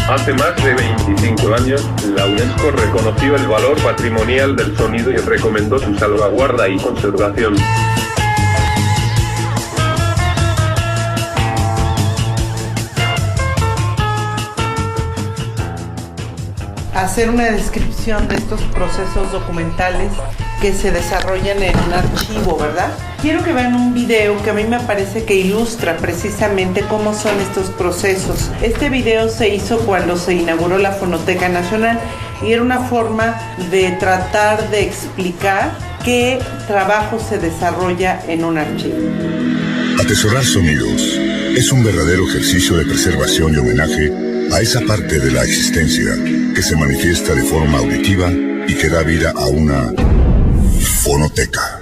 Hace más de 25 años, la UNESCO reconoció el valor patrimonial del sonido y recomendó su salvaguarda y conservación. Hacer una descripción de estos procesos documentales que se desarrollan en un archivo, ¿verdad? Quiero que vean un video que a mí me parece que ilustra precisamente cómo son estos procesos. Este video se hizo cuando se inauguró la Fonoteca Nacional y era una forma de tratar de explicar qué trabajo se desarrolla en un archivo. Atesorar sonidos es un verdadero ejercicio de preservación y homenaje a esa parte de la existencia que se manifiesta de forma auditiva y que da vida a una fonoteca.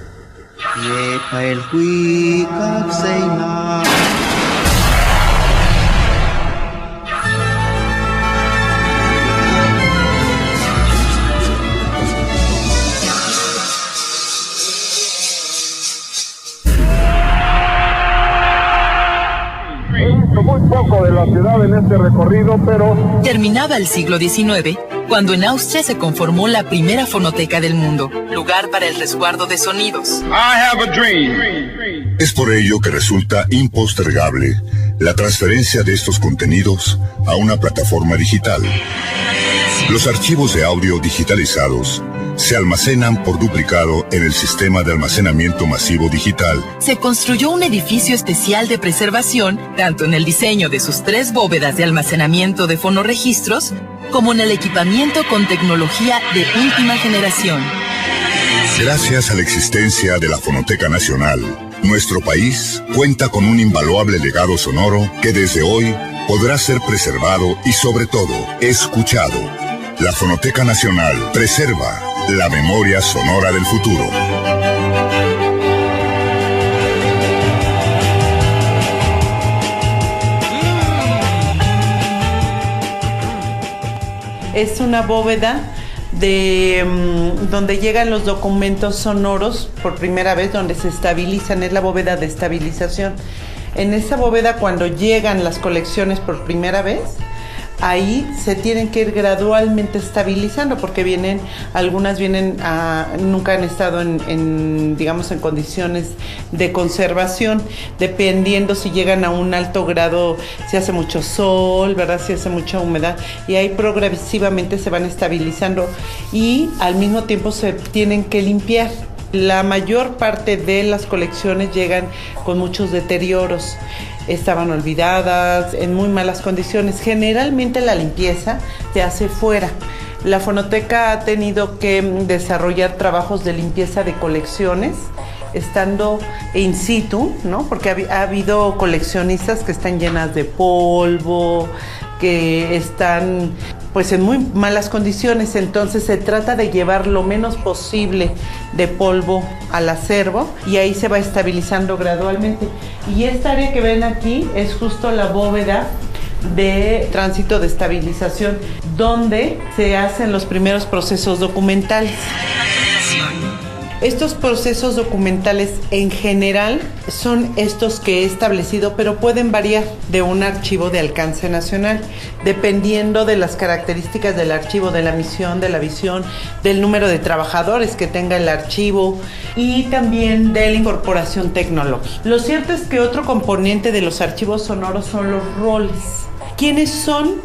Muy poco de la ciudad en este recorrido, pero... Terminaba el siglo XIX, cuando en Austria se conformó la primera fonoteca del mundo, lugar para el resguardo de sonidos. I have a dream. Es por ello que resulta impostergable la transferencia de estos contenidos a una plataforma digital. Los archivos de audio digitalizados se almacenan por duplicado en el sistema de almacenamiento masivo digital. Se construyó un edificio especial de preservación, tanto en el diseño de sus 3 bóvedas de almacenamiento de fonoregistros, como en el equipamiento con tecnología de última generación. Gracias a la existencia de la Fonoteca Nacional, nuestro país cuenta con un invaluable legado sonoro que desde hoy podrá ser preservado y sobre todo escuchado. La Fonoteca Nacional preserva la memoria sonora del futuro. Es una bóveda de donde llegan los documentos sonoros por primera vez, donde se estabilizan, es la bóveda de estabilización. En esa bóveda, cuando llegan las colecciones por primera vez, ahí se tienen que ir gradualmente estabilizando, porque algunas vienen nunca han estado digamos, en condiciones de conservación, dependiendo si llegan a un alto grado, si hace mucho sol, ¿verdad? Si hace mucha humedad, y ahí progresivamente se van estabilizando y al mismo tiempo se tienen que limpiar. La mayor parte de las colecciones llegan con muchos deterioros. Estaban olvidadas, en muy malas condiciones. Generalmente la limpieza se hace fuera. La Fonoteca ha tenido que desarrollar trabajos de limpieza de colecciones, estando in situ, ¿no? Porque ha habido coleccionistas que están llenas de polvo, que están pues en muy malas condiciones, entonces se trata de llevar lo menos posible de polvo al acervo y ahí se va estabilizando gradualmente. Y esta área que ven aquí es justo la bóveda de tránsito de estabilización, donde se hacen los primeros procesos documentales. Estos procesos documentales en general son estos que he establecido, pero pueden variar de un archivo de alcance nacional, dependiendo de las características del archivo, de la misión, de la visión, del número de trabajadores que tenga el archivo y también de la incorporación tecnológica. Lo cierto es que otro componente de los archivos sonoros son los roles. ¿Quiénes son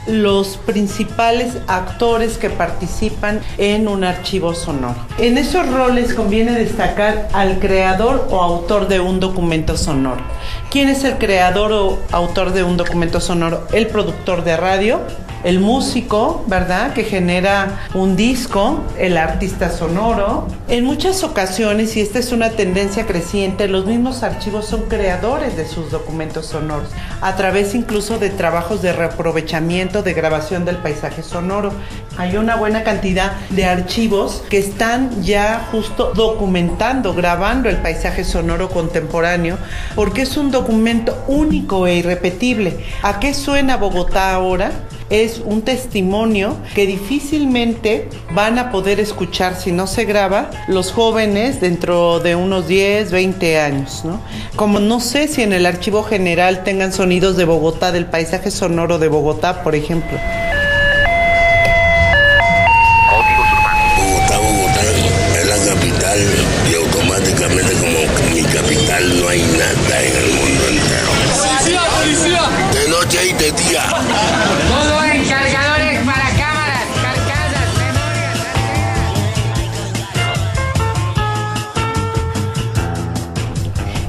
los principales actores que participan en un archivo sonoro? En esos roles conviene destacar al creador o autor de un documento sonoro. ¿Quién es el creador o autor de un documento sonoro? El productor de radio, el músico, ¿verdad?, que genera un disco, el artista sonoro. En muchas ocasiones, y esta es una tendencia creciente, los mismos archivos son creadores de sus documentos sonoros, a través incluso de trabajos de reaprovechamiento, de grabación del paisaje sonoro. Hay una buena cantidad de archivos que están ya justo documentando, grabando el paisaje sonoro contemporáneo, porque es un documento único e irrepetible. ¿A qué suena Bogotá ahora? es un testimonio que difícilmente van a poder escuchar si no se graba los jóvenes dentro de unos 10, 20 años, ¿no? Como no sé si en el archivo general tengan sonidos de Bogotá, del paisaje sonoro de Bogotá, por ejemplo. Bogotá es la capital y automáticamente como mi capital no hay nada en el mundo entero. ¡Policía, policía! De noche y de día. Todo en cargadores para cámaras, carcasas, memorias.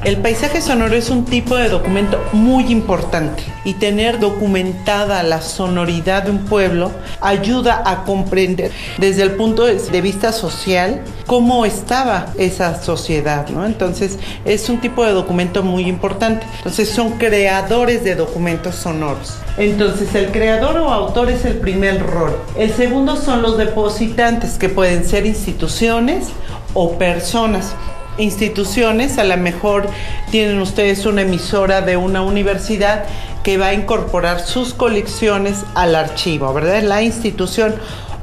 El paisaje sonoro es un tipo de documento muy importante y tener documentada la sonoridad de un pueblo ayuda a comprender desde el punto de vista social cómo estaba esa sociedad, ¿no? Entonces es un tipo de documento muy importante. Entonces son creadores de documentos sonoros. Entonces el creador o autor es el primer rol. El segundo son los depositantes, que pueden ser instituciones o personas. Instituciones, a lo mejor tienen ustedes una emisora de una universidad que va a incorporar sus colecciones al archivo, ¿verdad? La institución.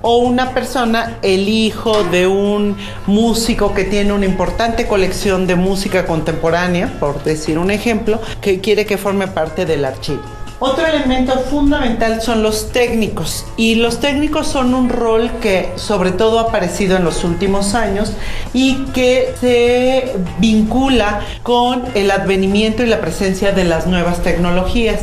O una persona, el hijo de un músico que tiene una importante colección de música contemporánea, por decir un ejemplo, que quiere que forme parte del archivo. Otro elemento fundamental son los técnicos, y los técnicos son un rol que sobre todo ha aparecido en los últimos años y que se vincula con el advenimiento y la presencia de las nuevas tecnologías.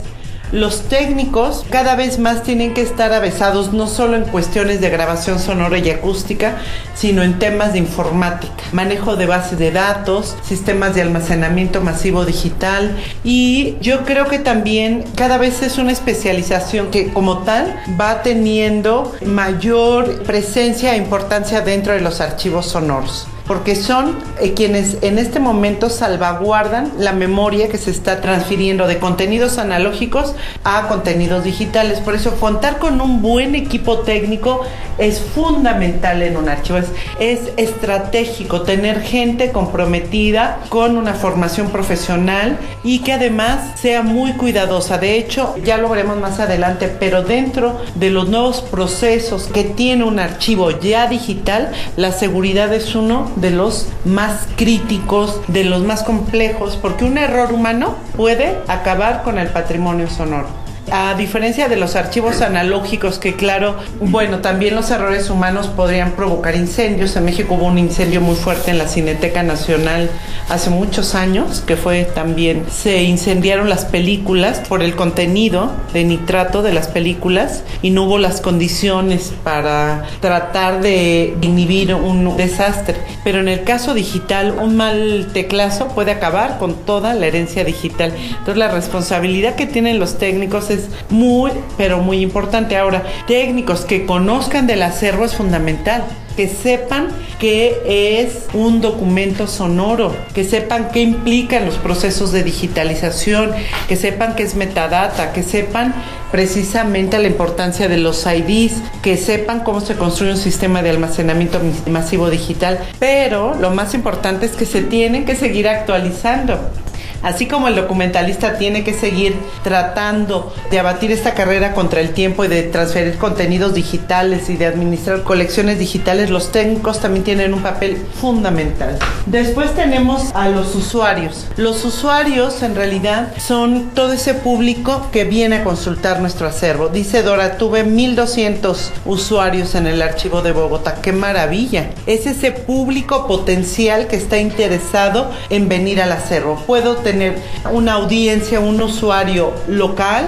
Los técnicos cada vez más tienen que estar avesados no solo en cuestiones de grabación sonora y acústica, sino en temas de informática, manejo de bases de datos, sistemas de almacenamiento masivo digital, y yo creo que también cada vez es una especialización que como tal va teniendo mayor presencia e importancia dentro de los archivos sonoros, porque son quienes en este momento salvaguardan la memoria que se está transfiriendo de contenidos analógicos a contenidos digitales. Por eso contar con un buen equipo técnico es fundamental en un archivo, es estratégico tener gente comprometida con una formación profesional y que además sea muy cuidadosa. De hecho, ya lo veremos más adelante, pero dentro de los nuevos procesos que tiene un archivo ya digital, la seguridad es uno de los más críticos, de los más complejos, porque un error humano puede acabar con el patrimonio sonoro. A diferencia de los archivos analógicos, que claro, bueno, también los errores humanos podrían provocar incendios. En México hubo un incendio muy fuerte en la Cineteca Nacional hace muchos años, que fue también, se incendiaron las películas por el contenido de nitrato de las películas y no hubo las condiciones para tratar de inhibir un desastre. Pero en el caso digital, un mal teclazo puede acabar con toda la herencia digital. Entonces la responsabilidad que tienen los técnicos es muy, pero muy importante. Ahora, técnicos que conozcan del acervo es fundamental, que sepan qué es un documento sonoro, que sepan qué implican los procesos de digitalización, que sepan qué es metadata, que sepan precisamente la importancia de los IDs, que sepan cómo se construye un sistema de almacenamiento masivo digital. Pero lo más importante es que se tienen que seguir actualizando. Así como el documentalista tiene que seguir tratando de abatir esta carrera contra el tiempo y de transferir contenidos digitales y de administrar colecciones digitales, los técnicos también tienen un papel fundamental. Después tenemos a los usuarios. Los usuarios en realidad son todo ese público que viene a consultar nuestro acervo. Dice Dora, tuve 1,200 usuarios en el archivo de Bogotá. ¡Qué maravilla! Es ese público potencial que está interesado en venir al acervo. Puedo tener una audiencia, un usuario local,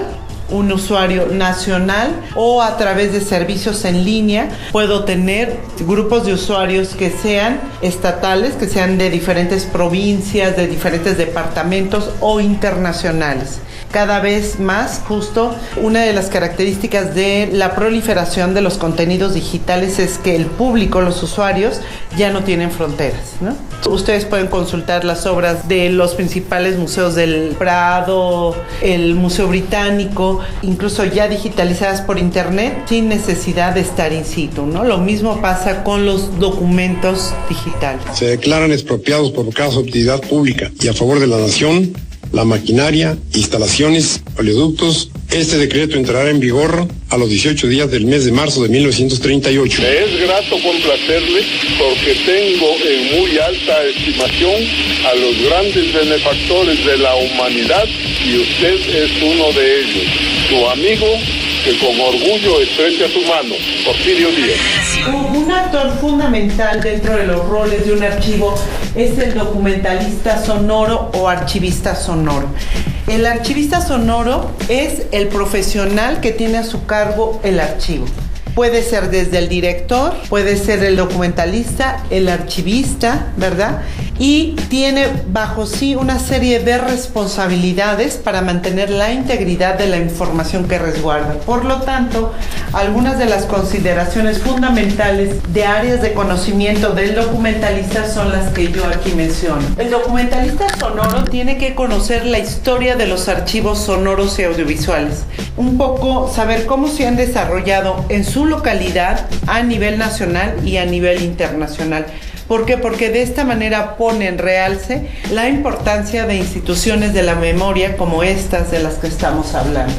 un usuario nacional, o a través de servicios en línea puedo tener grupos de usuarios que sean estatales, que sean de diferentes provincias, de diferentes departamentos, o internacionales. Cada vez más, justo una de las características de la proliferación de los contenidos digitales es que el público, los usuarios, ya no tienen fronteras, ¿no? Ustedes pueden consultar las obras de los principales museos del Prado, el Museo Británico, incluso ya digitalizadas por internet sin necesidad de estar in situ, ¿no? Lo mismo pasa con los documentos digitales. Se declaran expropiados por causa de utilidad pública y a favor de la nación la maquinaria, instalaciones, oleoductos. Este decreto entrará en vigor a los 18 días del mes de marzo de 1938. Me es grato complacerle porque tengo en muy alta estimación a los grandes benefactores de la humanidad y usted es uno de ellos. Su amigo, que con orgullo estrecha su mano, Porfirio Díaz. Un actor fundamental dentro de los roles de un archivo es el documentalista sonoro o archivista sonoro. El archivista sonoro es el profesional que tiene a su cargo el archivo. Puede ser desde el director, puede ser el documentalista, el archivista, ¿verdad? Y tiene bajo sí una serie de responsabilidades para mantener la integridad de la información que resguarda. Por lo tanto, algunas de las consideraciones fundamentales de áreas de conocimiento del documentalista son las que yo aquí menciono. El documentalista sonoro tiene que conocer la historia de los archivos sonoros y audiovisuales. Un poco saber cómo se han desarrollado en su localidad a nivel nacional y a nivel internacional. ¿Por qué? Porque de esta manera pone en realce la importancia de instituciones de la memoria como estas de las que estamos hablando.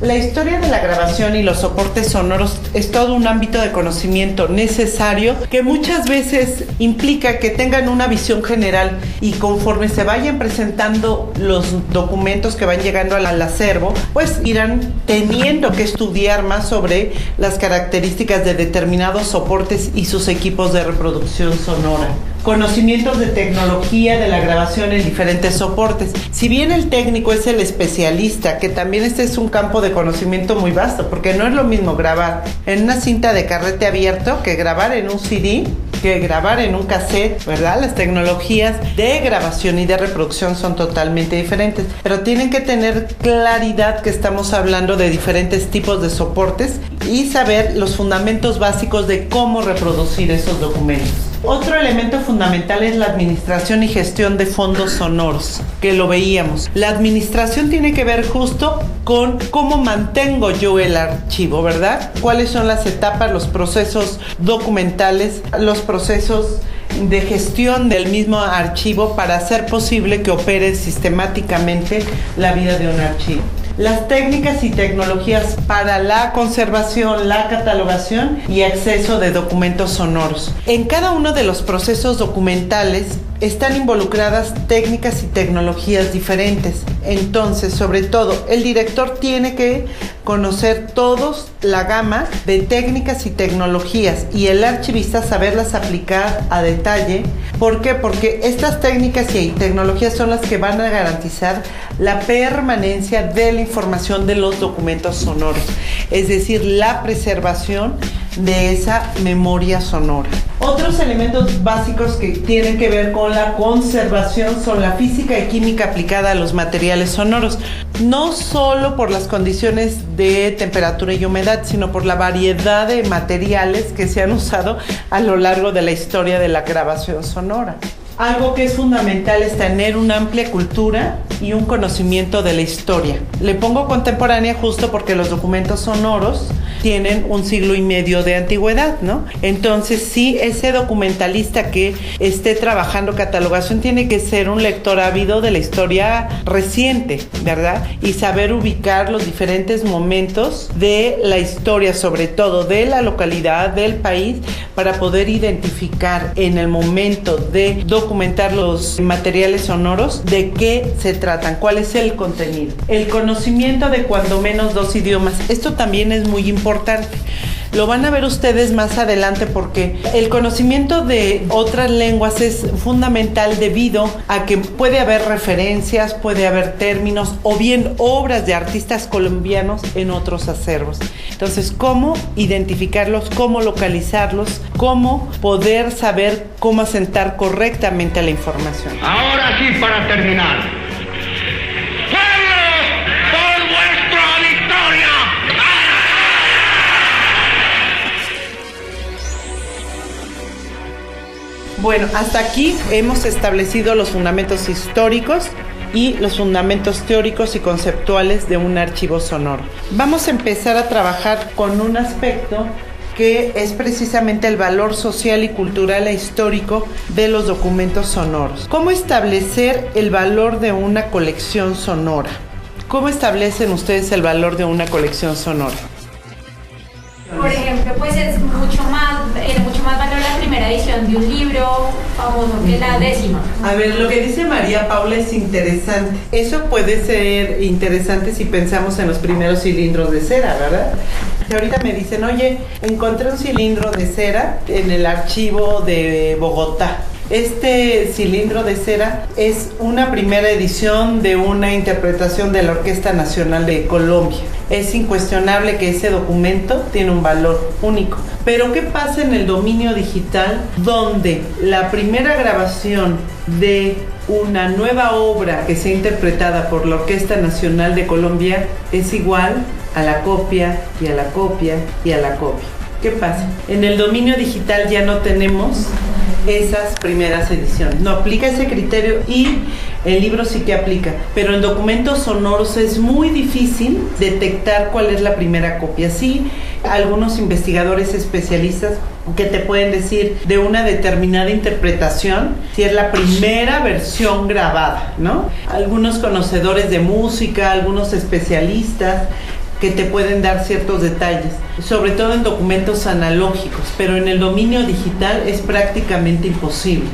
La historia de la grabación y los soportes sonoros es todo un ámbito de conocimiento necesario que muchas veces implica que tengan una visión general y conforme se vayan presentando los documentos que van llegando al acervo, pues irán teniendo que estudiar más sobre las características de determinados soportes y sus equipos de reproducción sonora. Conocimientos de tecnología de la grabación en diferentes soportes. Si bien el técnico es el especialista, que también este es un campo de conocimiento muy vasto, porque no es lo mismo grabar en una cinta de carrete abierto que grabar en un CD, que grabar en un cassette, ¿verdad? Las tecnologías de grabación y de reproducción son totalmente diferentes, pero tienen que tener claridad que estamos hablando de diferentes tipos de soportes y saber los fundamentos básicos de cómo reproducir esos documentos. Otro elemento fundamental es la administración y gestión de fondos sonoros, que lo veíamos. La administración tiene que ver justo con cómo mantengo yo el archivo, ¿verdad? Cuáles son las etapas, los procesos documentales, los procesos de gestión del mismo archivo para hacer posible que opere sistemáticamente la vida de un archivo. Las técnicas y tecnologías para la conservación, la catalogación y acceso de documentos sonoros. En cada uno de los procesos documentales están involucradas técnicas y tecnologías diferentes. Entonces, sobre todo, el director tiene que conocer todos la gama de técnicas y tecnologías y el archivista saberlas aplicar a detalle. ¿Por qué? Porque estas técnicas y tecnologías son las que van a garantizar la permanencia de la información de los documentos sonoros, es decir, la preservación de esa memoria sonora. Otros elementos básicos que tienen que ver con la conservación son la física y química aplicada a los materiales sonoros, no solo por las condiciones de temperatura y humedad, sino por la variedad de materiales que se han usado a lo largo de la historia de la grabación sonora. Algo que es fundamental es tener una amplia cultura y un conocimiento de la historia. Le pongo contemporánea justo porque los documentos sonoros tienen 1,5 siglos de antigüedad, ¿no? Entonces, sí, ese documentalista que esté trabajando catalogación tiene que ser un lector ávido de la historia reciente, ¿verdad? Y saber ubicar los diferentes momentos de la historia, sobre todo de la localidad, del país, para poder identificar en el momento de documentar los materiales sonoros de qué se tratan, cuál es el contenido. El conocimiento de cuando menos 2 idiomas, esto también es muy importante. Lo van a ver ustedes más adelante porque el conocimiento de otras lenguas es fundamental debido a que puede haber referencias, puede haber términos o bien obras de artistas colombianos en otros acervos. Entonces, ¿cómo identificarlos? ¿Cómo localizarlos? ¿Cómo poder saber cómo asentar correctamente la información? Ahora sí, para terminar. Bueno, hasta aquí hemos establecido los fundamentos históricos y los fundamentos teóricos y conceptuales de un archivo sonoro. Vamos a empezar a trabajar con un aspecto que es precisamente el valor social y cultural e histórico de los documentos sonoros. ¿Cómo establecer el valor de una colección sonora? ¿Cómo establecen ustedes el valor de una colección sonora? Por ejemplo, pues es mucho más valor la primera edición de un libro famoso que la 10ª. A ver, lo que dice María Paula es interesante. Eso puede ser interesante si pensamos en los primeros cilindros de cera, ¿verdad? Ahorita me dicen, oye, encontré un cilindro de cera en el archivo de Bogotá. Este cilindro de cera es una primera edición de una interpretación de la Orquesta Nacional de Colombia. Es incuestionable que ese documento tiene un valor único. Pero ¿qué pasa en el dominio digital, donde la primera grabación de una nueva obra que sea interpretada por la Orquesta Nacional de Colombia es igual a la copia y a la copia y a la copia? ¿Qué pasa? En el dominio digital ya no tenemos esas primeras ediciones. No aplica ese criterio y el libro sí que aplica, pero en documentos sonoros es muy difícil detectar cuál es la primera copia. Sí, algunos investigadores especialistas que te pueden decir de una determinada interpretación si es la primera versión grabada, ¿no? Algunos conocedores de música, algunos especialistas que te pueden dar ciertos detalles, sobre todo en documentos analógicos, pero en el dominio digital es prácticamente imposible.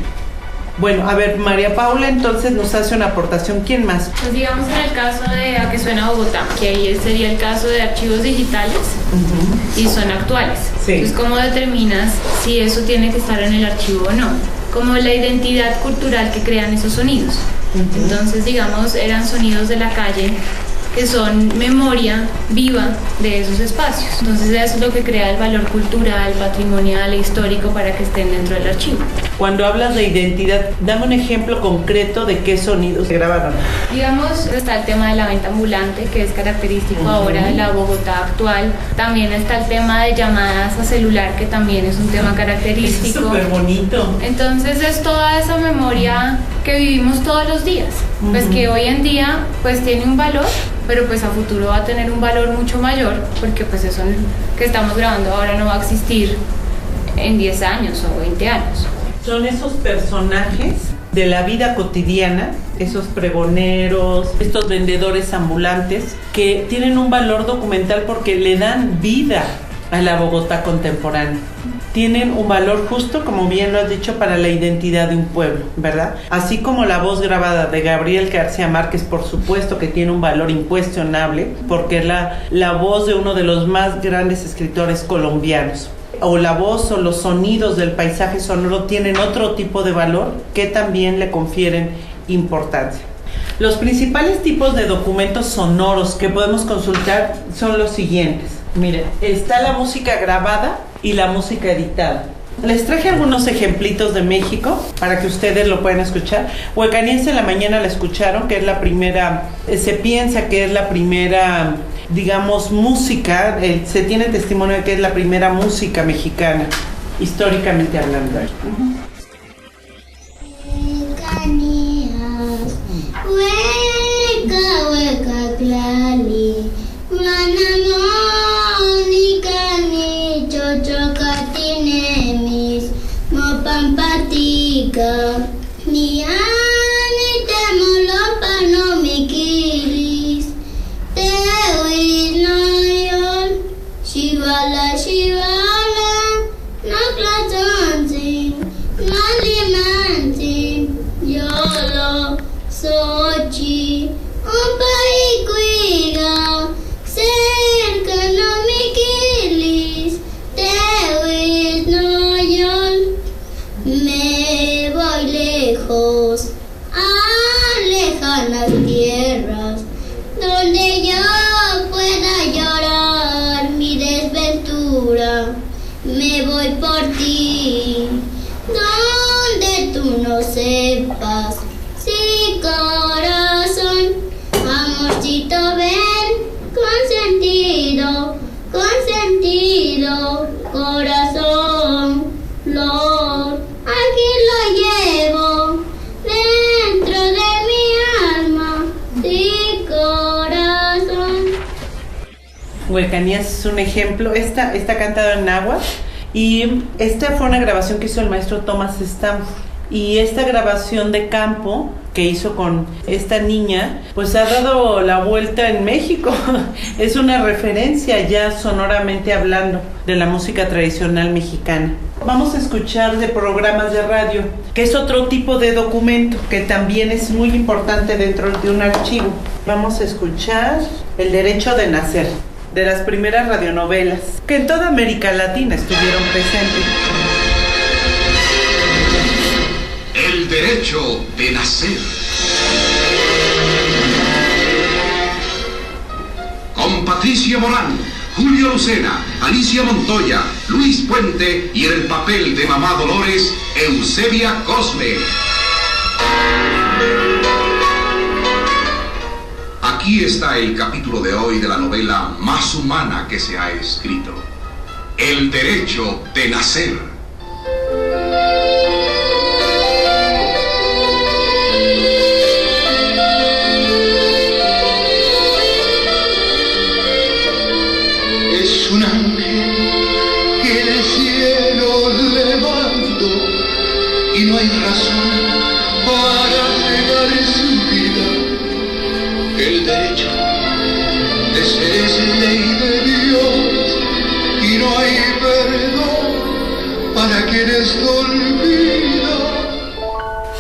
Bueno, a ver, María Paula entonces nos hace una aportación. ¿Quién más? Pues digamos en el caso de A que suena Bogotá, que ahí sería el caso de archivos digitales y son actuales. Sí. Entonces, ¿cómo determinas si eso tiene que estar en el archivo o no? Como la identidad cultural que crean esos sonidos. Entonces, digamos, eran sonidos de la calle que son memoria viva de esos espacios. Entonces eso es lo que crea el valor cultural, patrimonial e histórico para que estén dentro del archivo. Cuando hablas de identidad, dame un ejemplo concreto de qué sonidos se grabaron. Digamos, está el tema de la venta ambulante, que es característico ahora de la Bogotá actual. También está el tema de llamadas a celular, que también es un tema característico. Es súper bonito. Entonces es toda esa memoria que vivimos todos los días, pues que hoy en día pues tiene un valor, pero pues a futuro va a tener un valor mucho mayor, porque pues eso que estamos grabando ahora no va a existir en 10 años o 20 años. Son esos personajes de la vida cotidiana, esos pregoneros, estos vendedores ambulantes, que tienen un valor documental porque le dan vida a la Bogotá contemporánea. Tienen un valor justo, como bien lo has dicho, para la identidad de un pueblo, ¿verdad? Así como la voz grabada de Gabriel García Márquez, por supuesto que tiene un valor incuestionable, porque es la voz de uno de los más grandes escritores colombianos. O la voz o los sonidos del paisaje sonoro tienen otro tipo de valor que también le confieren importancia. Los principales tipos de documentos sonoros que podemos consultar son los siguientes. Miren, está la música grabada y la música editada. Les traje algunos ejemplitos de México para que ustedes lo puedan escuchar. Huecaniense en la mañana la escucharon, que es la primera, se piensa que es la primera, digamos, música, se tiene testimonio de que es la primera música mexicana, históricamente hablando. Ni ani temolo pano mikilis te winayon shivala naklatansin nalimansin yolo sochi upaikuiga cerca no mikilis te winayon me voy lejos a lejanas tierras donde yo pueda llorar mi desventura. Me voy por ti donde tú no sepas si corazón Huecanías es un ejemplo. Está cantado en náhuatl y esta fue una grabación que hizo el maestro Thomas Stanford. Y esta grabación de campo que hizo con esta niña, pues ha dado la vuelta en México. Es una referencia ya sonoramente hablando de la música tradicional mexicana. Vamos a escuchar de programas de radio, que es otro tipo de documento que también es muy importante dentro de un archivo. Vamos a escuchar El Derecho de Nacer, de las primeras radionovelas que en toda América Latina estuvieron presentes. El derecho de nacer. Con Patricia Morán, Julio Lucena, Alicia Montoya, Luis Puente y en el papel de Mamá Dolores, Eusebia Cosme. Aquí está el capítulo de hoy de la novela más humana que se ha escrito. El derecho de nacer. Un ángel que del cielo levanto y no hay razón para negar su vida. El derecho de ser es ley de Dios y no hay perdón para quienes lo olvidan.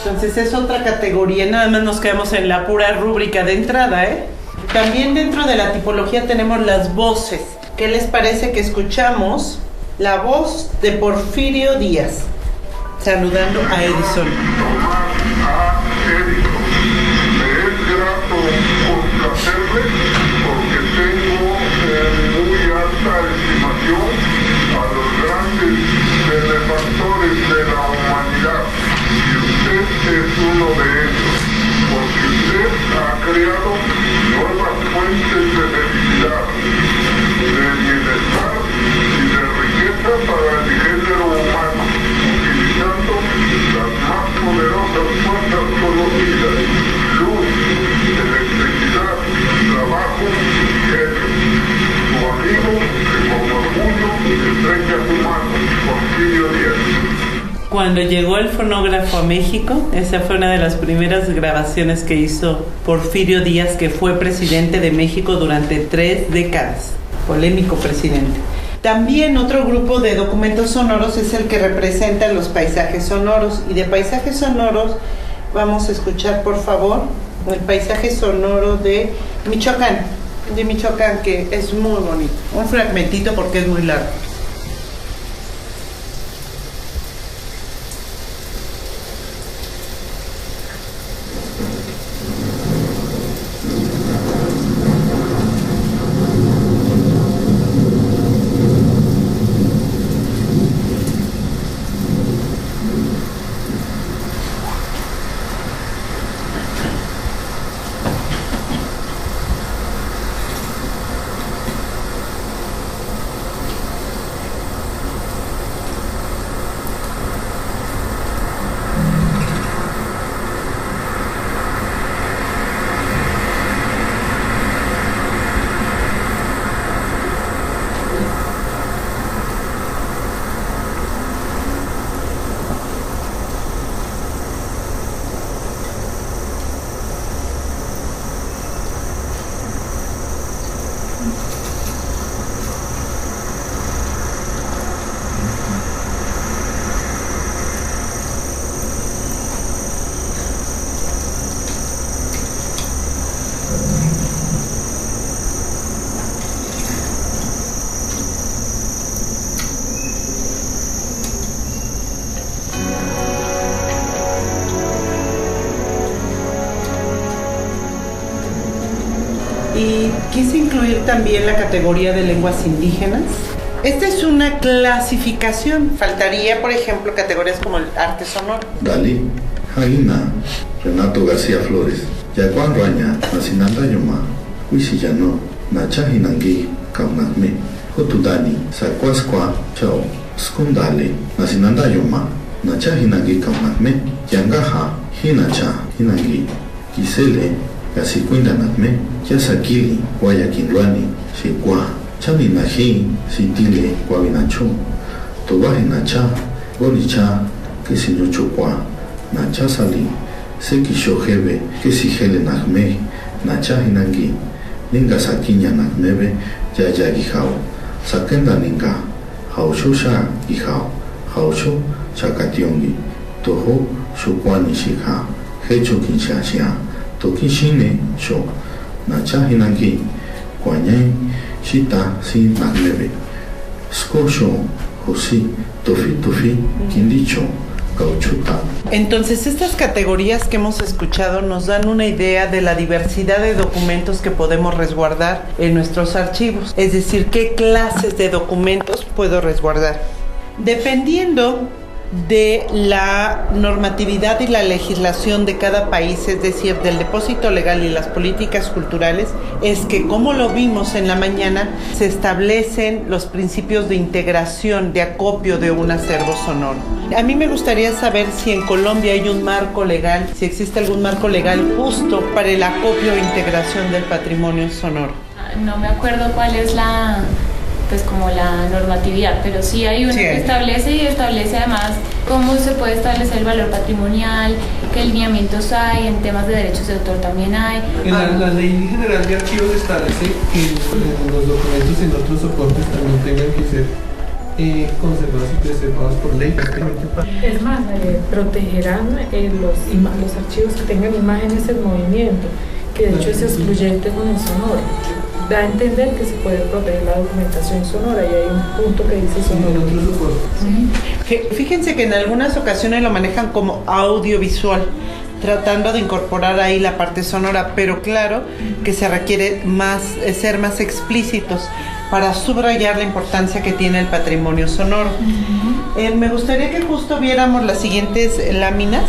Entonces es otra categoría, nada más nos quedamos en la pura rúbrica de entrada, ¿eh? También dentro de la tipología tenemos las voces. ¿Qué les parece que escuchamos la voz de Porfirio Díaz saludando a Edison? Me es grato complacerle porque tengo muy alta estimación a los grandes benefactores de la humanidad y usted es uno de ellos, porque usted ha creado nuevas fuentes de felicidad, de bienestar y de riqueza para el género humano, utilizando las más poderosas fuerzas conocidas: luz, electricidad, trabajo y genio. Su amigo, que con orgullo estrecha su mano, Porfirio Díaz. Cuando llegó el fonógrafo a México, esa fue una de las primeras grabaciones que hizo Porfirio Díaz, que fue presidente de México durante 3 décadas. Polémico presidente. También otro grupo de documentos sonoros es el que representa los paisajes sonoros. Y de paisajes sonoros vamos a escuchar, por favor, el paisaje sonoro de Michoacán, que es muy bonito. Un fragmentito porque es muy largo. Y quise incluir también la categoría de lenguas indígenas. Esta es una clasificación. Faltaría, por ejemplo, categorías como el arte sonoro. Dalí, Jaina, Renato García Flores, Yaguán Raña, Nacinanda Yoma, Huisillano, Nacha Hinangui, Kaunagme, Jotudani, Sacuascua, Chao, Skundale, Nacinanda Yoma, Nacha Hinangui, Kaunagme, Yangaja, Hinacha, Hinangui, Gisele, Gasicuindanatme, Yasakili, Guayaquinluani, Shikwa, Chami naji sintile guabinacho. Tobaje nacha, golicha, que si yo chupua, nacha sali, se kisho jebe, que si hele nagme, nacha hinangi, ninga sakinya nagmebe, ya gijao, sakenda ninga, hausho sha gijao, hausho chakationgi, toho shukwani shika, hecho kinshashia, toki shine sho, nacha hinangi, kwanyai, shita si nagmebe, skosho, José, Tofi, Quindicho, Cauchuta. Entonces, estas categorías que hemos escuchado nos dan una idea de la diversidad de documentos que podemos resguardar en nuestros archivos. Es decir, qué clases de documentos puedo resguardar. Dependiendo de la normatividad y la legislación de cada país, es decir, del depósito legal y las políticas culturales, es que, como lo vimos en la mañana, se establecen los principios de integración, de acopio de un acervo sonoro. A mí me gustaría saber si en Colombia hay un marco legal, si existe algún marco legal justo para el acopio e integración del patrimonio sonoro. No me acuerdo cuál es la normatividad, pero sí hay una que establece además cómo se puede establecer el valor patrimonial, qué lineamientos hay, en temas de derechos de autor también hay. La Ley General de Archivos establece que los documentos en otros soportes también tengan que ser conservados y preservados por ley. Es más, protegerán los archivos que tengan imágenes en movimiento, que de hecho es excluyente con el sonoro. Da a entender que se puede proteger la documentación sonora y hay un punto que dice sonoro. Fíjense que en algunas ocasiones lo manejan como audiovisual, tratando de incorporar ahí la parte sonora, pero claro que se requiere ser más explícitos para subrayar la importancia que tiene el patrimonio sonoro. Me gustaría que justo viéramos las siguientes láminas.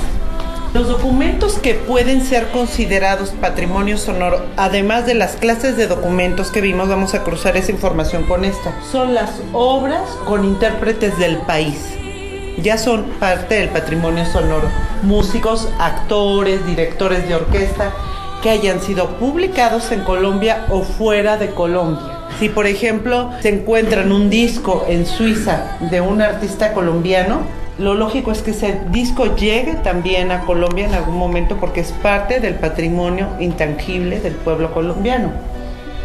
Los documentos que pueden ser considerados patrimonio sonoro, además de las clases de documentos que vimos, vamos a cruzar esa información con esta, son las obras con intérpretes del país. Ya son parte del patrimonio sonoro. Músicos, actores, directores de orquesta que hayan sido publicados en Colombia o fuera de Colombia. Si, por ejemplo, se encuentran un disco en Suiza de un artista colombiano, lo lógico es que ese disco llegue también a Colombia en algún momento porque es parte del patrimonio intangible del pueblo colombiano.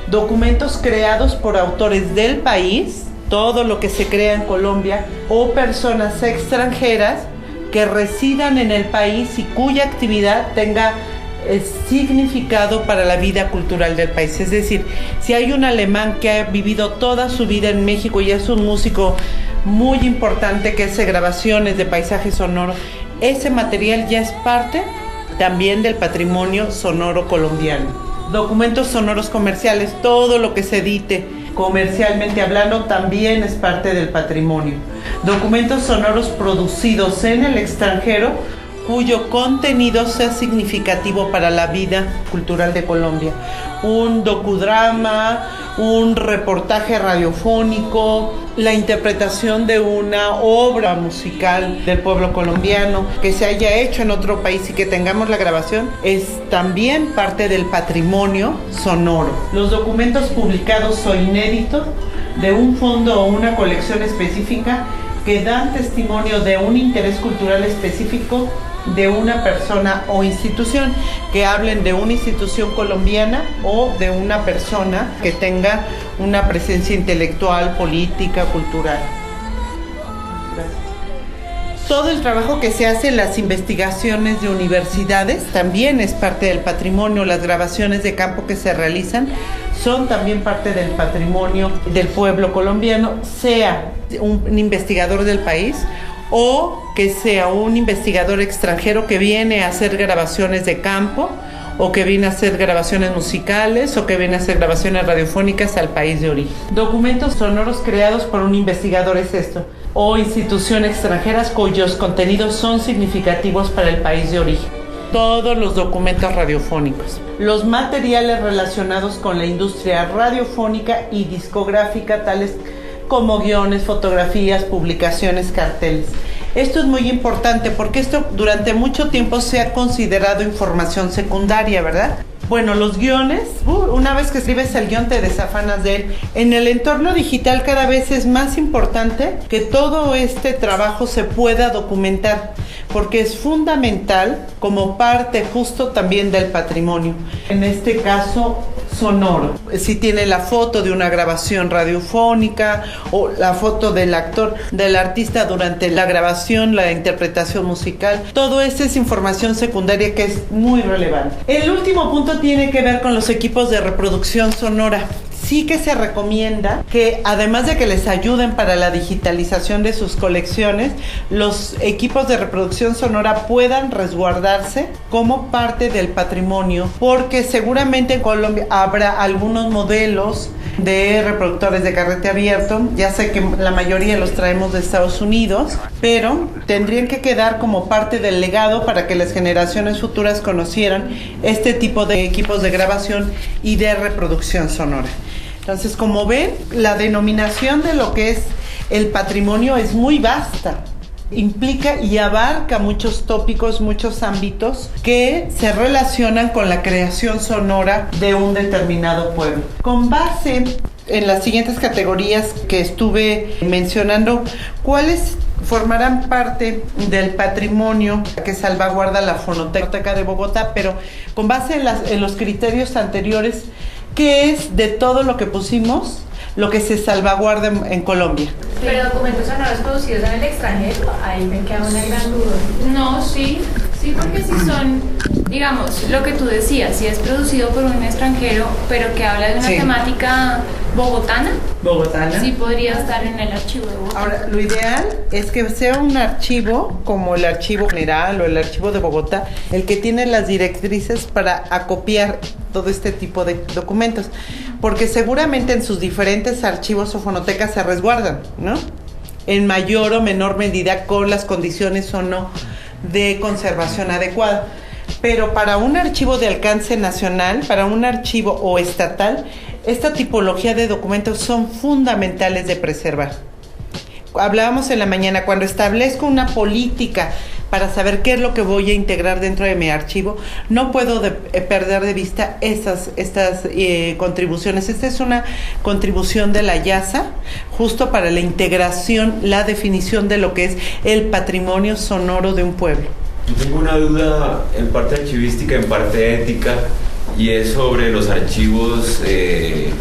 Documentos creados por autores del país, todo lo que se crea en Colombia, o personas extranjeras que residan en el país y cuya actividad tenga significado para la vida cultural del país. Es decir, si hay un alemán que ha vivido toda su vida en México y es un músico muy importante que hace grabaciones de paisaje sonoro, ese material ya es parte también del patrimonio sonoro colombiano. Documentos sonoros comerciales, todo lo que se edite comercialmente hablando también es parte del patrimonio. Documentos sonoros producidos en el extranjero cuyo contenido sea significativo para la vida cultural de Colombia. Un docudrama, un reportaje radiofónico, la interpretación de una obra musical del pueblo colombiano que se haya hecho en otro país y que tengamos la grabación, es también parte del patrimonio sonoro. Los documentos publicados o inéditos de un fondo o una colección específica que dan testimonio de un interés cultural específico de una persona o institución, que hablen de una institución colombiana o de una persona que tenga una presencia intelectual, política, cultural. Todo el trabajo que se hace en las investigaciones de universidades también es parte del patrimonio. Las grabaciones de campo que se realizan son también parte del patrimonio del pueblo colombiano, sea un investigador del país o que sea un investigador extranjero que viene a hacer grabaciones de campo o que viene a hacer grabaciones musicales o que viene a hacer grabaciones radiofónicas al país de origen. Documentos sonoros creados por un investigador es esto, o institución extranjeras cuyos contenidos son significativos para el país de origen. Todos los documentos radiofónicos. Los materiales relacionados con la industria radiofónica y discográfica, tales como guiones, fotografías, publicaciones, carteles. Esto es muy importante porque esto durante mucho tiempo se ha considerado información secundaria, ¿verdad? Bueno, los guiones, una vez que escribes el guión te desafanas de él. En el entorno digital cada vez es más importante que todo este trabajo se pueda documentar, porque es fundamental como parte justo también del patrimonio. En este caso, sonoro. Si tiene la foto de una grabación radiofónica o la foto del actor, del artista durante la grabación, la interpretación musical, todo esto es información secundaria que es muy relevante. El último punto tiene que ver con los equipos de reproducción sonora. Sí que se recomienda que, además de que les ayuden para la digitalización de sus colecciones, los equipos de reproducción sonora puedan resguardarse como parte del patrimonio, porque seguramente en Colombia habrá algunos modelos de reproductores de carrete abierto. Ya sé que la mayoría los traemos de Estados Unidos, pero tendrían que quedar como parte del legado para que las generaciones futuras conocieran este tipo de equipos de grabación y de reproducción sonora. Entonces, como ven, la denominación de lo que es el patrimonio es muy vasta. Implica y abarca muchos tópicos, muchos ámbitos que se relacionan con la creación sonora de un determinado pueblo. Con base en las siguientes categorías que estuve mencionando, ¿cuáles formarán parte del patrimonio que salvaguarda la Fonoteca de Bogotá? Pero con base en los criterios anteriores, ¿qué es de todo lo que pusimos lo que se salvaguarda en Colombia? Pero documentos sonoros producidos en el extranjero, ahí me queda una gran duda. No, sí, porque si son, digamos, lo que tú decías, si es producido por un extranjero, pero que habla de una temática bogotana, sí podría estar en el archivo de Bogotá. Ahora, lo ideal es que sea un archivo como el Archivo General o el Archivo de Bogotá, el que tiene las directrices para acopiar todo este tipo de documentos, porque seguramente en sus diferentes archivos o fonotecas se resguardan, ¿no? En mayor o menor medida con las condiciones o no de conservación adecuada. Pero para un archivo de alcance nacional, para un archivo o estatal, esta tipología de documentos son fundamentales de preservar. Hablábamos en la mañana, cuando establezco una política para saber qué es lo que voy a integrar dentro de mi archivo, no puedo perder de vista estas contribuciones. Esta es una contribución de la IASA, justo para la integración, la definición de lo que es el patrimonio sonoro de un pueblo. Yo tengo una duda en parte archivística, en parte ética, y es sobre los archivos de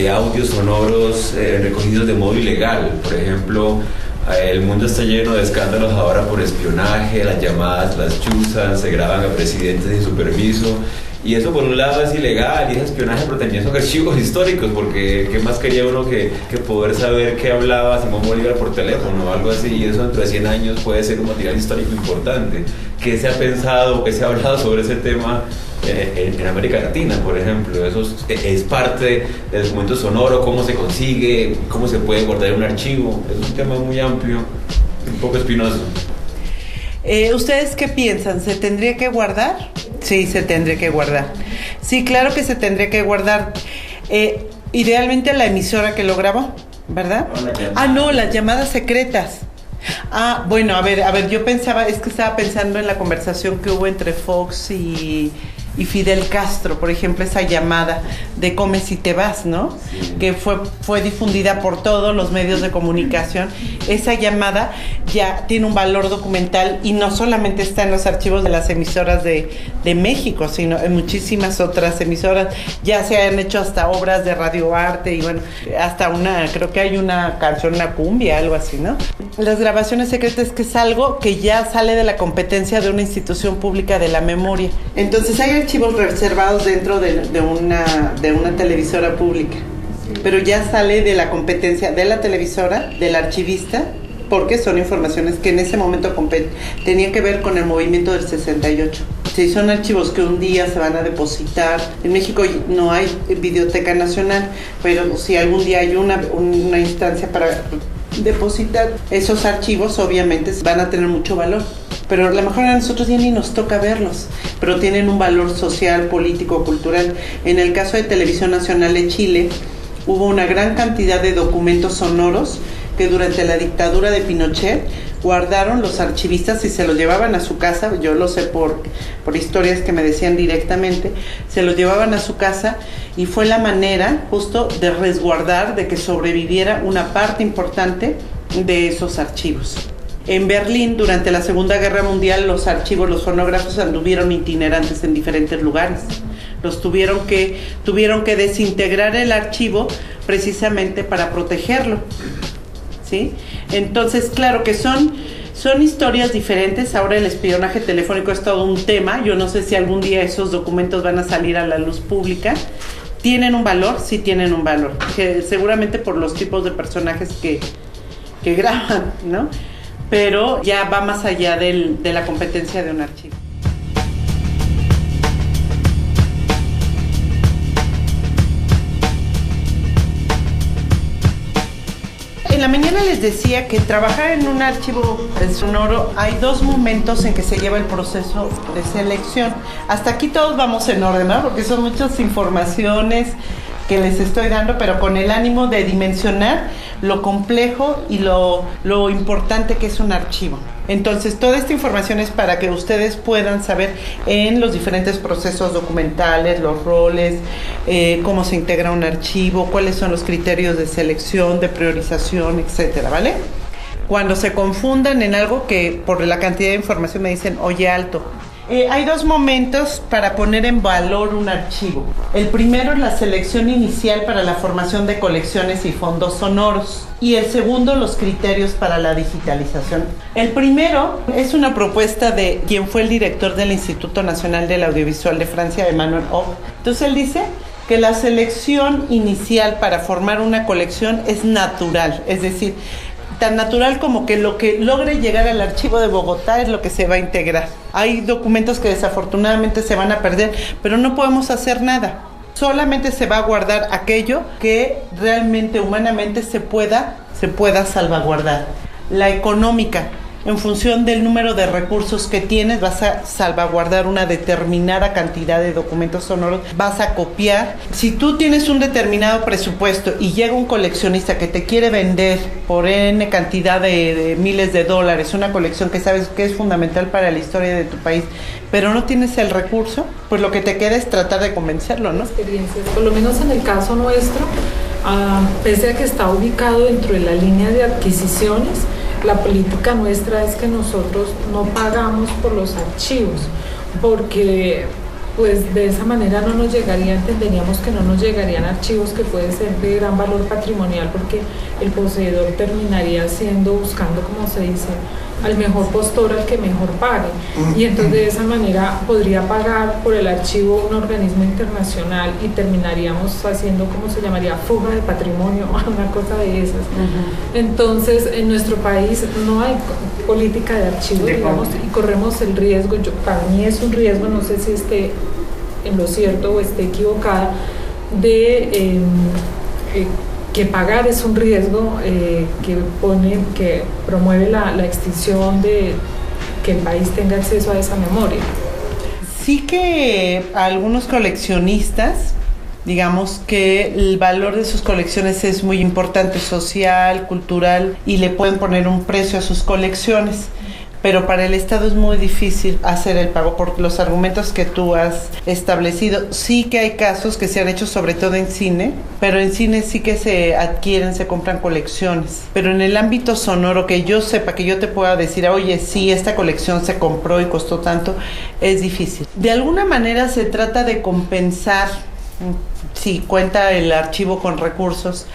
audios sonoros recogidos de modo ilegal. Por ejemplo, el mundo está lleno de escándalos ahora por espionaje, las llamadas, las chuzas, se graban a presidentes sin su permiso, y eso por un lado es ilegal y es espionaje, pero también son archivos históricos, porque ¿qué más quería uno que poder saber qué hablaba Simón Bolívar por teléfono o algo así? Y eso dentro de 100 años puede ser un material histórico importante. ¿Qué se ha pensado, qué se ha hablado sobre ese tema en América Latina, por ejemplo? Eso es parte del documento sonoro, cómo se consigue, cómo se puede guardar en un archivo. Es un tema muy amplio, un poco espinoso. ¿Ustedes qué piensan? ¿Se tendría que guardar? Sí, se tendría que guardar. Sí, claro que se tendría que guardar. Idealmente la emisora que lo grabó, ¿verdad? No, las llamadas secretas. Bueno, a ver, yo estaba pensando en la conversación que hubo entre Fox y Fidel Castro, por ejemplo, esa llamada de comes y te vas, ¿no? Sí. Que fue difundida por todos los medios de comunicación. Esa llamada ya tiene un valor documental y no solamente está en los archivos de las emisoras de México, sino en muchísimas otras emisoras. Ya se han hecho hasta obras de radioarte y bueno, hasta creo que hay una canción, una cumbia, algo así, ¿no? Las grabaciones secretas, que es algo que ya sale de la competencia de una institución pública de la memoria. Entonces hay archivos reservados dentro de una televisora pública, pero ya sale de la competencia de la televisora, del archivista, porque son informaciones que en ese momento tenían que ver con el movimiento del 68. Sí, son archivos que un día se van a depositar. En México no hay Videoteca Nacional, pero si algún día hay una instancia para depositar esos archivos, obviamente van a tener mucho valor. Pero a lo mejor a nosotros ya ni nos toca verlos, pero tienen un valor social, político, cultural. En el caso de Televisión Nacional de Chile, hubo una gran cantidad de documentos sonoros que durante la dictadura de Pinochet guardaron los archivistas y se los llevaban a su casa. Yo lo sé por historias que me decían directamente, se los llevaban a su casa y fue la manera justo de resguardar, de que sobreviviera una parte importante de esos archivos. En Berlín, durante la Segunda Guerra Mundial, los archivos, los fonógrafos anduvieron itinerantes en diferentes lugares. Tuvieron que desintegrar el archivo precisamente para protegerlo, ¿sí? Entonces, claro que son historias diferentes. Ahora el espionaje telefónico es todo un tema. Yo no sé si algún día esos documentos van a salir a la luz pública. ¿Tienen un valor? Sí tienen un valor, que seguramente por los tipos de personajes que graban, ¿no? Pero ya va más allá de la competencia de un archivo. En la mañana les decía que trabajar en un archivo sonoro, hay 2 momentos en que se lleva el proceso de selección. Hasta aquí todos vamos en orden, ¿no? Porque son muchas informaciones que les estoy dando, pero con el ánimo de dimensionar lo complejo y lo importante que es un archivo. Entonces, toda esta información es para que ustedes puedan saber en los diferentes procesos documentales, los roles, cómo se integra un archivo, cuáles son los criterios de selección, de priorización, etcétera, ¿vale? Cuando se confundan en algo que por la cantidad de información me dicen, oye, alto. Hay 2 momentos para poner en valor un archivo. El primero es la selección inicial para la formación de colecciones y fondos sonoros. Y el segundo, los criterios para la digitalización. El primero es una propuesta de quien fue el director del Instituto Nacional del Audiovisual de Francia, Emmanuel Hoch. Entonces él dice que la selección inicial para formar una colección es natural, es decir, tan natural como que lo que logre llegar al archivo de Bogotá es lo que se va a integrar. Hay documentos que desafortunadamente se van a perder, pero no podemos hacer nada. Solamente se va a guardar aquello que realmente humanamente se pueda salvaguardar. La económica, en función del número de recursos que tienes, vas a salvaguardar una determinada cantidad de documentos sonoros, vas a copiar. Si tú tienes un determinado presupuesto y llega un coleccionista que te quiere vender por N cantidad de miles de dólares una colección que sabes que es fundamental para la historia de tu país, pero no tienes el recurso, pues lo que te queda es tratar de convencerlo, ¿no? Experiencias, por lo menos en el caso nuestro, pese a que está ubicado dentro de la línea de adquisiciones, la política nuestra es que nosotros no pagamos por los archivos, porque pues de esa manera entenderíamos que no nos llegarían archivos que pueden ser de gran valor patrimonial, porque el poseedor terminaría buscando, como se dice, al mejor postor, al que mejor pague. Y entonces de esa manera podría pagar por el archivo un organismo internacional y terminaríamos haciendo, como se llamaría, fuga de patrimonio, una cosa de esas. Entonces en nuestro país no hay política de archivos, digamos, y corremos el riesgo, para mí es un riesgo, no sé si esté en lo cierto o esté equivocada, de que pagar es un riesgo que promueve la extinción de que el país tenga acceso a esa memoria. Sí que algunos coleccionistas, digamos que el valor de sus colecciones es muy importante, social, cultural, y le pueden poner un precio a sus colecciones. Pero para el Estado es muy difícil hacer el pago por los argumentos que tú has establecido. Sí que hay casos que se han hecho, sobre todo en cine, pero en cine sí que se adquieren, se compran colecciones. Pero en el ámbito sonoro, que yo sepa, que yo te pueda decir, oye, sí, esta colección se compró y costó tanto, es difícil. De alguna manera se trata de compensar, si cuenta el archivo con recursos,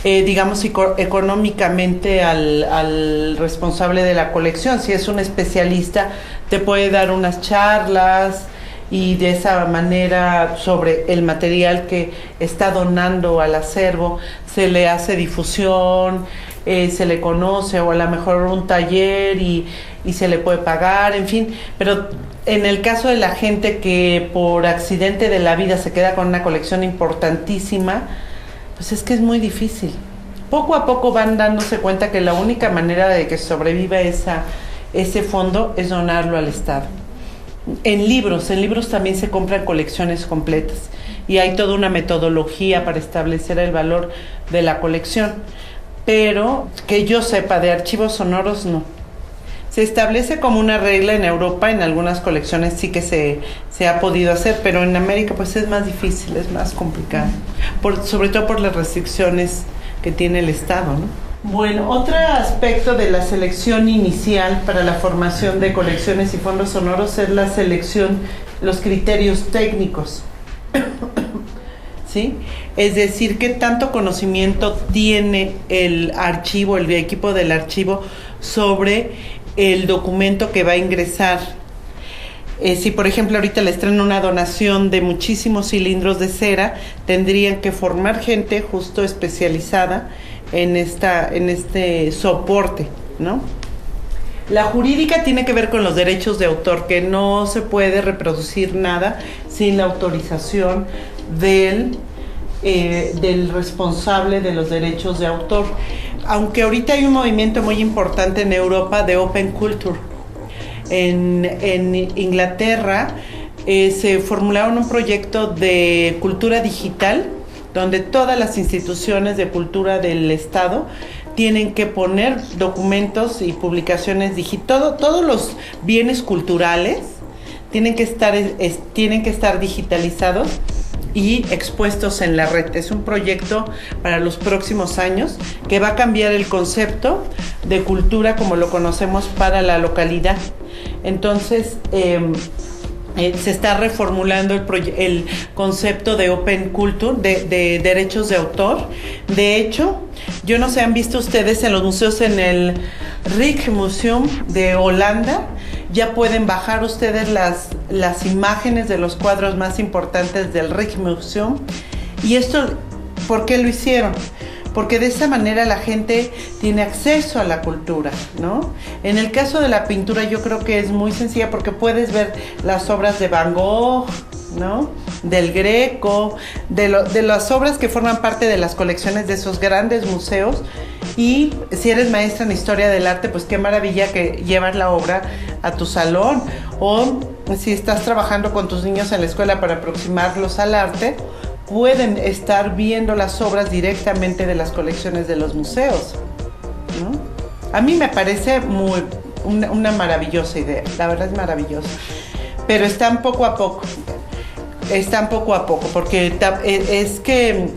digamos, económicamente al responsable de la colección. Si es un especialista, te puede dar unas charlas y de esa manera sobre el material que está donando al acervo se le hace difusión, se le conoce, o a lo mejor un taller y se le puede pagar, en fin. Pero en el caso de la gente que por accidente de la vida se queda con una colección importantísima, pues es que es muy difícil. Poco a poco van dándose cuenta que la única manera de que sobreviva ese fondo es donarlo al Estado. En libros también se compran colecciones completas y hay toda una metodología para establecer el valor de la colección. Pero que yo sepa, de archivos sonoros no. Se establece como una regla en Europa, en algunas colecciones sí que se ha podido hacer, pero en América pues es más difícil, es más complicado, sobre todo por las restricciones que tiene el Estado, ¿no? Bueno, otro aspecto de la selección inicial para la formación de colecciones y fondos sonoros es la selección, los criterios técnicos. ¿Sí? Es decir, qué tanto conocimiento tiene el archivo, el equipo del archivo sobre el documento que va a ingresar. Si por ejemplo ahorita les traen una donación de muchísimos cilindros de cera, tendrían que formar gente justo especializada en este soporte, ¿no? La jurídica tiene que ver con los derechos de autor, que no se puede reproducir nada sin la autorización del responsable de los derechos de autor. Aunque ahorita hay un movimiento muy importante en Europa de Open Culture. En Inglaterra se formularon un proyecto de cultura digital donde todas las instituciones de cultura del Estado tienen que poner documentos y publicaciones digitales, todos los bienes culturales tienen que estar digitalizados y expuestos en la red. Es un proyecto para los próximos años que va a cambiar el concepto de cultura como lo conocemos para la localidad. Entonces, se está reformulando el concepto de Open Culture, de derechos de autor. De hecho, yo no sé, ¿han visto ustedes en los museos, en el Rijksmuseum de Holanda? Ya pueden bajar ustedes las imágenes de los cuadros más importantes del Rijksmuseum. Y esto, ¿por qué lo hicieron? Porque de esa manera la gente tiene acceso a la cultura, ¿no? En el caso de la pintura yo creo que es muy sencilla porque puedes ver las obras de Van Gogh, ¿no? Del Greco, de las obras que forman parte de las colecciones de esos grandes museos. Y si eres maestra en historia del arte, pues qué maravilla que llevas la obra a tu salón. O si estás trabajando con tus niños en la escuela para aproximarlos al arte, pueden estar viendo las obras directamente de las colecciones de los museos, ¿no? A mí me parece una maravillosa idea, la verdad es maravillosa, pero están poco a poco, porque es que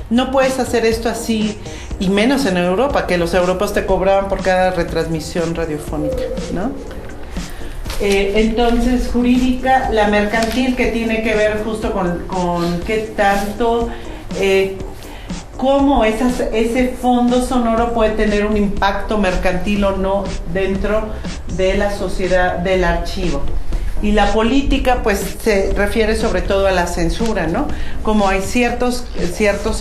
no puedes hacer esto así, y menos en Europa, que los europeos te cobraban por cada retransmisión radiofónica, ¿no? Entonces, jurídica, la mercantil, que tiene que ver justo con qué tanto, cómo ese fondo sonoro puede tener un impacto mercantil o no dentro de la sociedad del archivo. Y la política, pues, se refiere sobre todo a la censura, ¿no? Como hay ciertos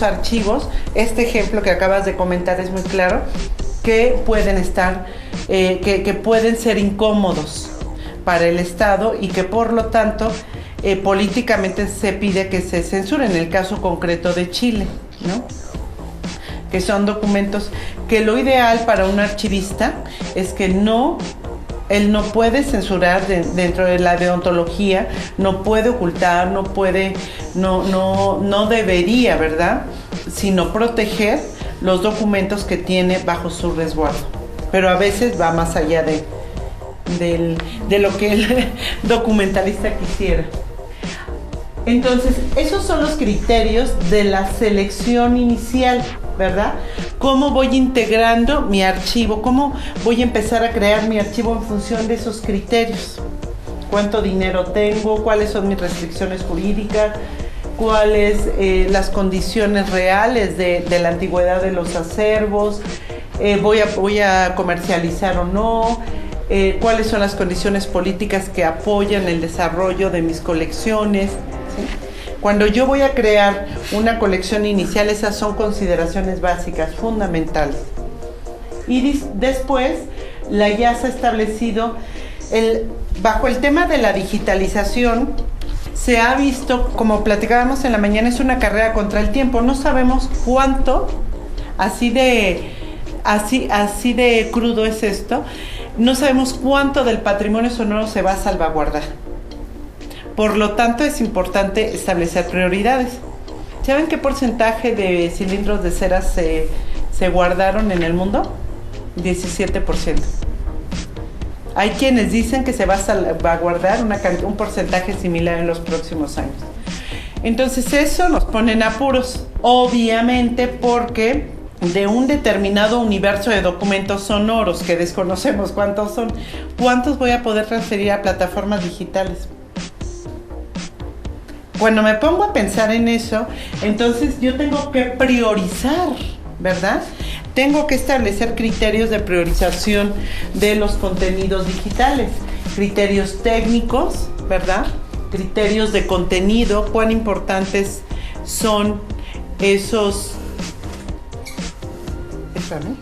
archivos, este ejemplo que acabas de comentar es muy claro, que pueden estar, que pueden ser incómodos para el Estado y que por lo tanto políticamente se pide que se censuren, en el caso concreto de Chile, ¿no? Que son documentos que lo ideal para un archivista es que él no puede censurar dentro de la deontología, no puede ocultar, no debería, ¿verdad? Sino proteger los documentos que tiene bajo su resguardo. Pero a veces va más allá de lo que el documentalista quisiera. Entonces, esos son los criterios de la selección inicial, ¿verdad? ¿Cómo voy integrando mi archivo? ¿Cómo voy a empezar a crear mi archivo en función de esos criterios? ¿Cuánto dinero tengo? ¿Cuáles son mis restricciones jurídicas? ¿Cuáles las condiciones reales de la antigüedad de los acervos? ¿Voy a comercializar o no? ¿Cuáles son las condiciones políticas que apoyan el desarrollo de mis colecciones? ¿Sí? Cuando yo voy a crear una colección inicial, esas son consideraciones básicas, fundamentales. Y después, ya se ha establecido, bajo el tema de la digitalización, se ha visto, como platicábamos en la mañana, es una carrera contra el tiempo. No sabemos cuánto, así de crudo es esto, no sabemos cuánto del patrimonio sonoro se va a salvaguardar. Por lo tanto, es importante establecer prioridades. ¿Saben qué porcentaje de cilindros de cera se guardaron en el mundo? 17%. Hay quienes dicen que se va a salvaguardar un porcentaje similar en los próximos años. Entonces eso nos pone en apuros, obviamente, porque de un determinado universo de documentos sonoros que desconocemos cuántos son, ¿cuántos voy a poder transferir a plataformas digitales? Cuando me pongo a pensar en eso, entonces yo tengo que priorizar, ¿verdad? Tengo que establecer criterios de priorización de los contenidos digitales, criterios técnicos, ¿verdad? Criterios de contenido, cuán importantes son esos... Espérame.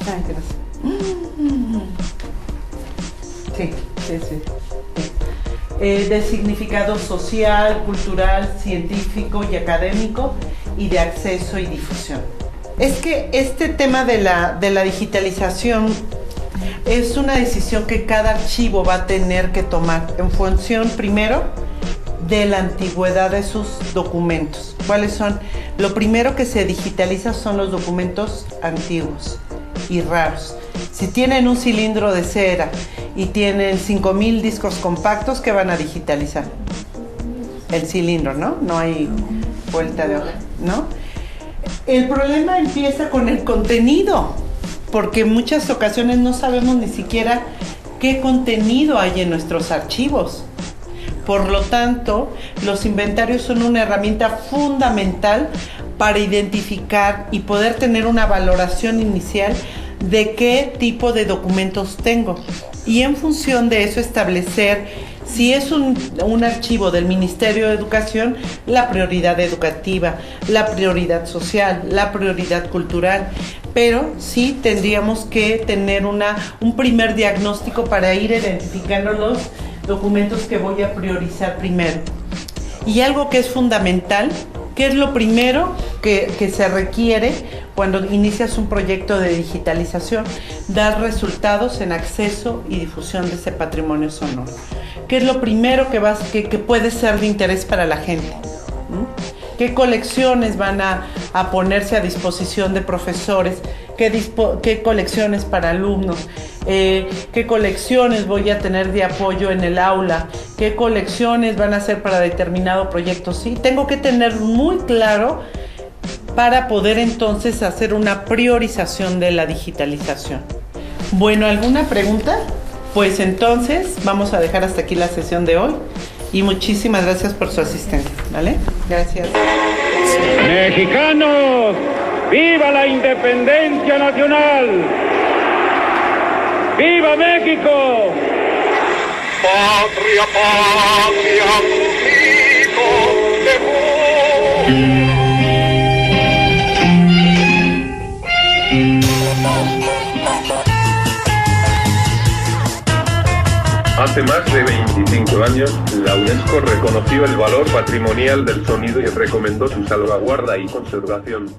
Ay, gracias. Sí. De significado social, cultural, científico y académico, y de acceso y difusión. Es que este tema de la digitalización es una decisión que cada archivo va a tener que tomar en función, primero, de la antigüedad de sus documentos. ¿Cuáles son? Lo primero que se digitaliza son los documentos antiguos y raros. Si tienen un cilindro de cera y tienen 5,000 discos compactos, ¿qué van a digitalizar? El cilindro, ¿no? No hay vuelta de hoja, ¿no? El problema empieza con el contenido, porque en muchas ocasiones no sabemos ni siquiera qué contenido hay en nuestros archivos. Por lo tanto, los inventarios son una herramienta fundamental para identificar y poder tener una valoración inicial de qué tipo de documentos tengo. Y en función de eso establecer, si es un archivo del Ministerio de Educación, la prioridad educativa, la prioridad social, la prioridad cultural. Pero sí tendríamos que tener un primer diagnóstico para ir identificando los documentos que voy a priorizar primero. Y algo que es fundamental, ¿qué es lo primero que se requiere cuando inicias un proyecto de digitalización? Dar resultados en acceso y difusión de ese patrimonio sonoro. ¿Qué es lo primero que puede ser de interés para la gente? ¿Qué colecciones van a ponerse a disposición de profesores? ¿Qué colecciones para alumnos? ¿Qué colecciones voy a tener de apoyo en el aula? ¿Qué colecciones van a ser para determinado proyecto? Sí, tengo que tener muy claro para poder entonces hacer una priorización de la digitalización. Bueno, ¿alguna pregunta? Pues entonces vamos a dejar hasta aquí la sesión de hoy y muchísimas gracias por su asistencia, ¿vale? Gracias. Mexicanos, ¡viva la independencia nacional! ¡Viva México! Patria, patria, hijo de Hace más de 25 años, la UNESCO reconoció el valor patrimonial del sonido y recomendó su salvaguarda y conservación.